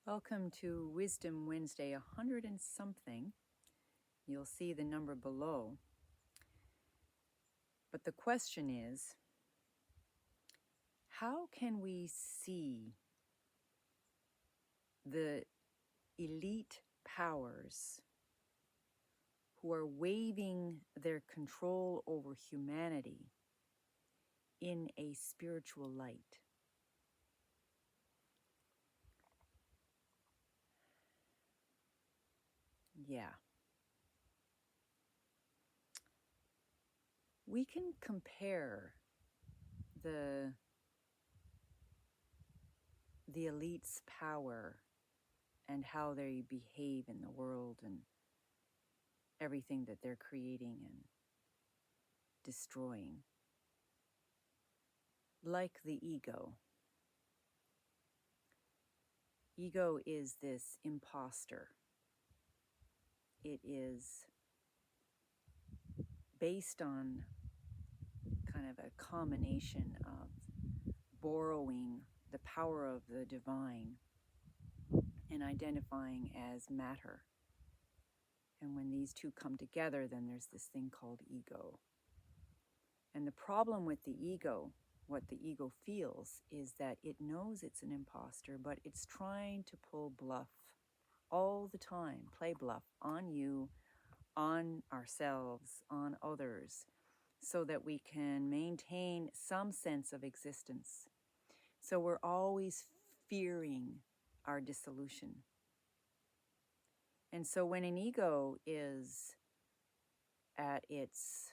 Welcome to Wisdom Wednesday 100 and something. You'll see the number below. But the question is, how can we see the elite powers who are waving their control over humanity in a spiritual light? Yeah. We can compare the elite's power and how they behave in the world and everything that they're creating and destroying, like the ego. Ego is this imposter. It is based on kind of a combination of borrowing the power of the divine and identifying as matter. And when these two come together, then there's this thing called ego. And the problem with the ego, what the ego feels, is that it knows it's an imposter, but it's trying to pull bluff all the time, play bluff on you, on ourselves, on others, so that we can maintain some sense of existence. So we're always fearing our dissolution. And so when an ego is at its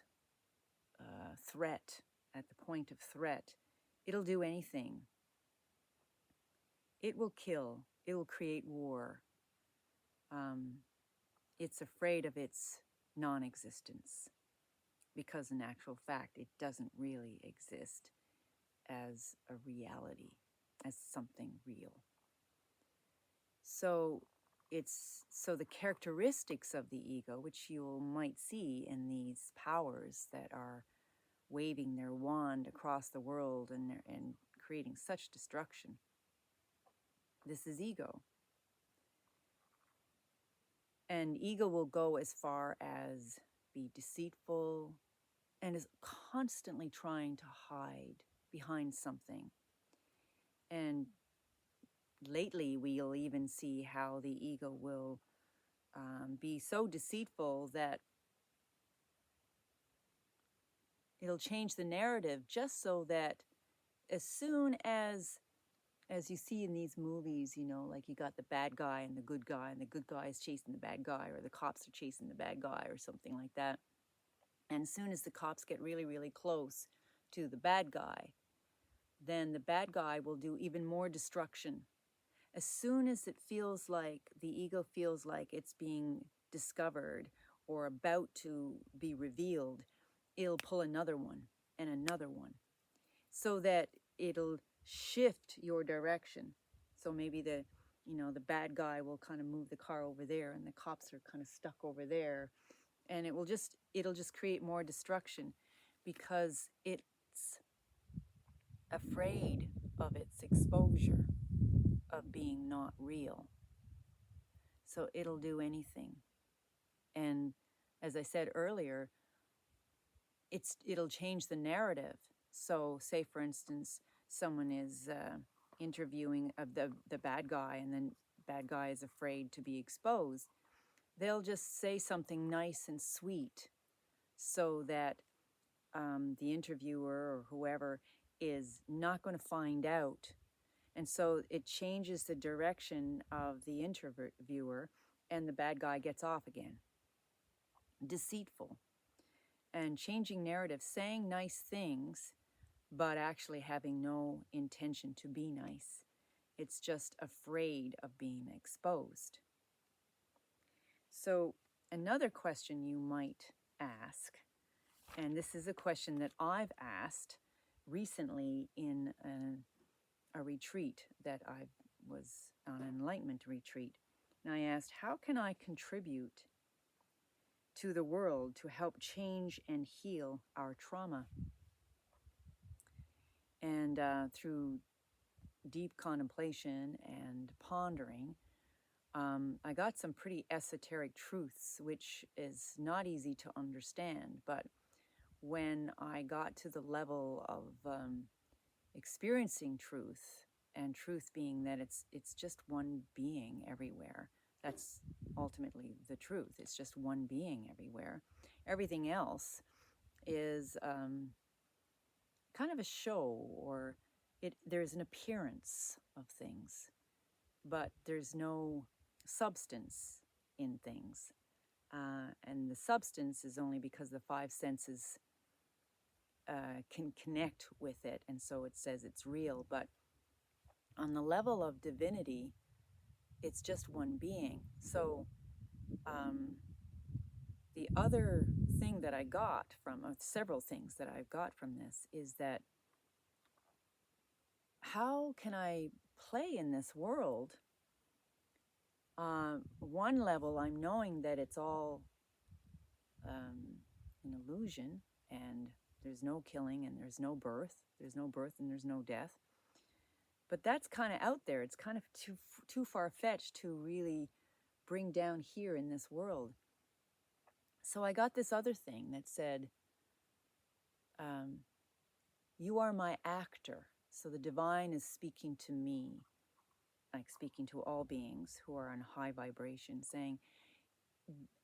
threat, at the point of threat, it'll do anything. It will kill. It will create war. It's afraid of its non-existence because in actual fact, it doesn't really exist as a reality, as something real. So the characteristics of the ego, which you might see in these powers that are waving their wand across the world and creating such destruction. This is ego. And ego will go as far as be deceitful and is constantly trying to hide behind something. And lately, we'll even see how the ego will be so deceitful that it'll change the narrative just so that as soon as you see in these movies, you know, like you got the bad guy and the good guy is chasing the bad guy, or the cops are chasing the bad guy or something like that. And as soon as the cops get really, really close to the bad guy, then the bad guy will do even more destruction. As soon as it feels like the ego feels like it's being discovered or about to be revealed, it'll pull another one and another one so that it'll shift your direction. So maybe the bad guy will kind of move the car over there and the cops are kind of stuck over there, and it'll just create more destruction because it's afraid of its exposure of being not real. So it'll do anything. And as I said earlier, it'll change the narrative. So say, for instance, someone is interviewing the bad guy, and then bad guy is afraid to be exposed. They'll just say something nice and sweet so that the interviewer or whoever is not going to find out. And so it changes the direction of the interviewer, and the bad guy gets off again. Deceitful. And changing narrative, saying nice things, but actually having no intention to be nice. It's just afraid of being exposed. So another question you might ask, and this is a question that I've asked recently in a retreat that I was on, an enlightenment retreat. And I asked, how can I contribute to the world to help change and heal our trauma? And through deep contemplation and pondering, I got some pretty esoteric truths, which is not easy to understand. But when I got to the level of experiencing truth, and truth being that it's just one being everywhere, that's ultimately the truth. It's just one being everywhere. Everything else is kind of a show, or there's an appearance of things, but there's no substance in things. And the substance is only because the five senses can connect with it, and so it says it's real. But on the level of divinity, it's just one being. So the other thing that I got from, several things that I've got from this, is that how can I play in this world? One level, I'm knowing that it's all an illusion, and there's no killing, and there's no birth. There's no birth, and there's no death. But that's kind of out there. It's kind of too far-fetched to really bring down here in this world. So I got this other thing that said, you are my actor. So the divine is speaking to me, like speaking to all beings who are on high vibration, saying,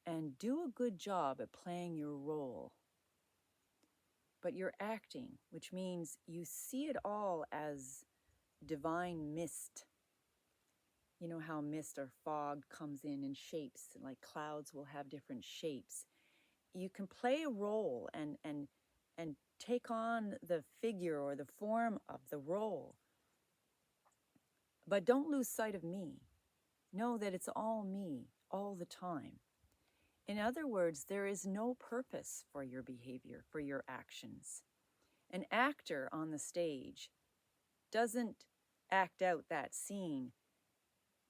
and do a good job at playing your role. But you're acting, which means you see it all as divine mist. You know how mist or fog comes in shapes, like clouds will have different shapes. You can play a role and take on the figure or the form of the role. But don't lose sight of me. Know that it's all me, all the time. In other words, there is no purpose for your behavior, for your actions. An actor on the stage doesn't act out that scene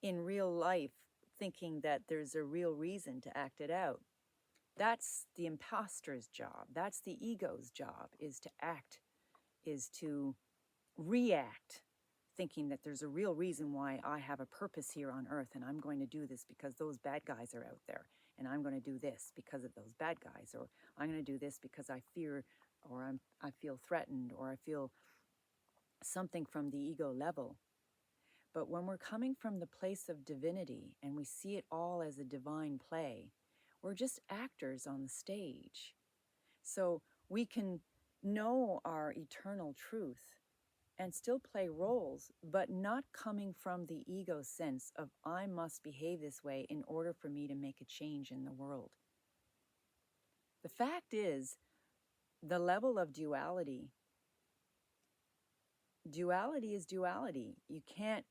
in real life thinking that there's a real reason to act it out. That's the imposter's job. That's the ego's job, is to act, is to react, thinking that there's a real reason why I have a purpose here on earth, and I'm going to do this because those bad guys are out there, and I'm going to do this because of those bad guys, or I'm going to do this because I fear, or I feel threatened, or I feel something from the ego level. But when we're coming from the place of divinity and we see it all as a divine play, we're just actors on the stage. So we can know our eternal truth and still play roles, but not coming from the ego sense of I must behave this way in order for me to make a change in the world. The fact is, the level of duality is duality. You can't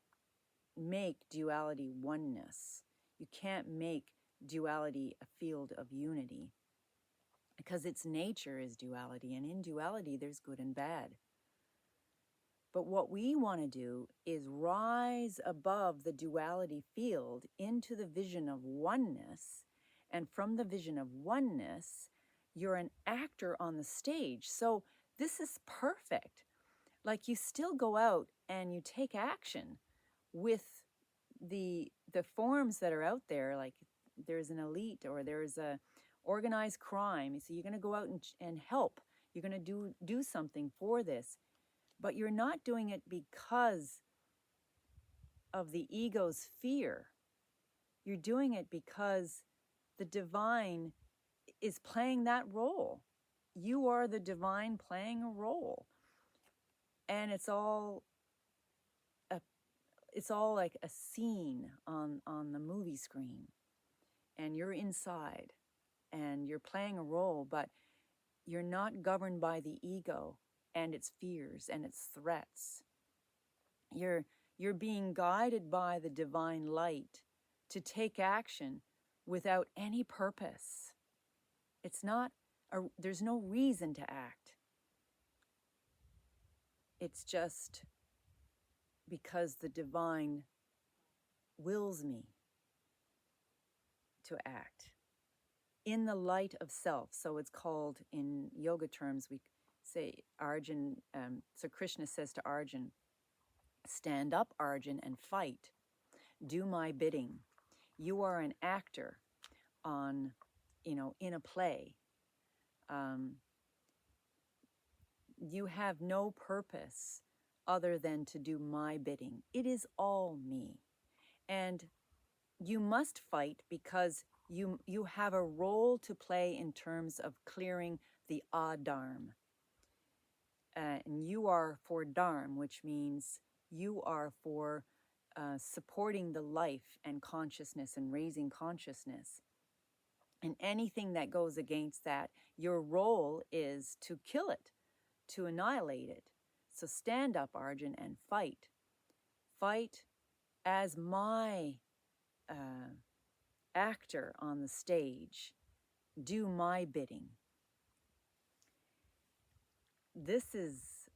make duality oneness. You can't make duality a field of unity, because its nature is duality, and in duality there's good and bad. But what we want to do is rise above the duality field into the vision of oneness, and from the vision of oneness, you're an actor on the stage. So this is perfect. Like, you still go out and you take action with the forms that are out there. Like, there's an elite, or there's a organized crime, so you're going to go out and help. You're going to do something for this, but you're not doing it because of the ego's fear. You're doing it because the divine is playing that role. You are the divine playing a role, and it's all like a scene on the movie screen, and you're inside and you're playing a role, but you're not governed by the ego and its fears and its threats. You're being guided by the divine light to take action without any purpose. It's not there's no reason to act. It's just because the divine wills me to act in the light of self. So it's called, in yoga terms, we say Arjun. So Krishna says to Arjun, Stand up, Arjun, and fight. Do my bidding. You are an actor on, in a play. You have no purpose other than to do my bidding. It is all me. And you must fight because you have a role to play in terms of clearing the adharm. And you are for dharm, which means you are for supporting the life and consciousness and raising consciousness. And anything that goes against that, your role is to kill it, to annihilate it. So stand up, Arjun, and fight. Fight as my actor on the stage. Do my bidding. This is,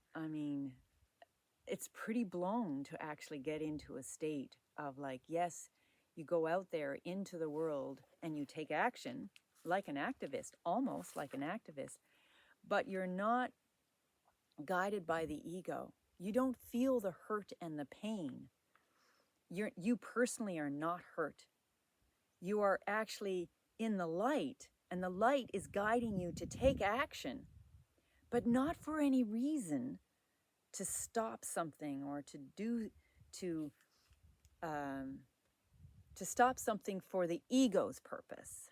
it's pretty blown to actually get into a state of like, yes, you go out there into the world and you take action like an activist, almost like an activist, but you're not guided by the ego. You don't feel the hurt and the pain. You personally are not hurt. You are actually in the light, and the light is guiding you to take action, but not for any reason to stop something or to stop something for the ego's purpose.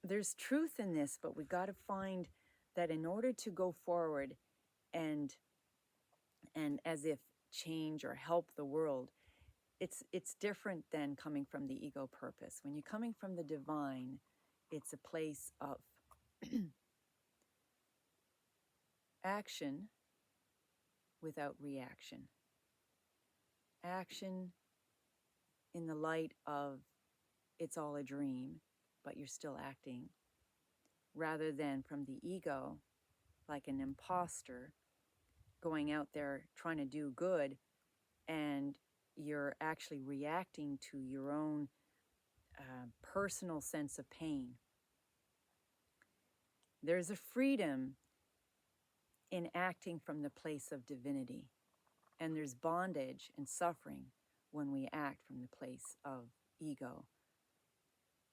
There's truth in this, but we got to find that in order to go forward and as if change or help the world, it's different than coming from the ego purpose. When you're coming from the divine, it's a place of action without reaction. Action in the light of it's all a dream, but you're still acting, rather than from the ego, like an imposter, going out there trying to do good, and you're actually reacting to your own personal sense of pain. There's a freedom in acting from the place of divinity, and there's bondage and suffering when we act from the place of ego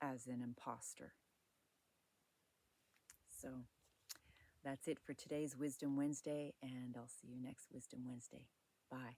as an imposter. So that's it for today's Wisdom Wednesday, and I'll see you next Wisdom Wednesday. Bye.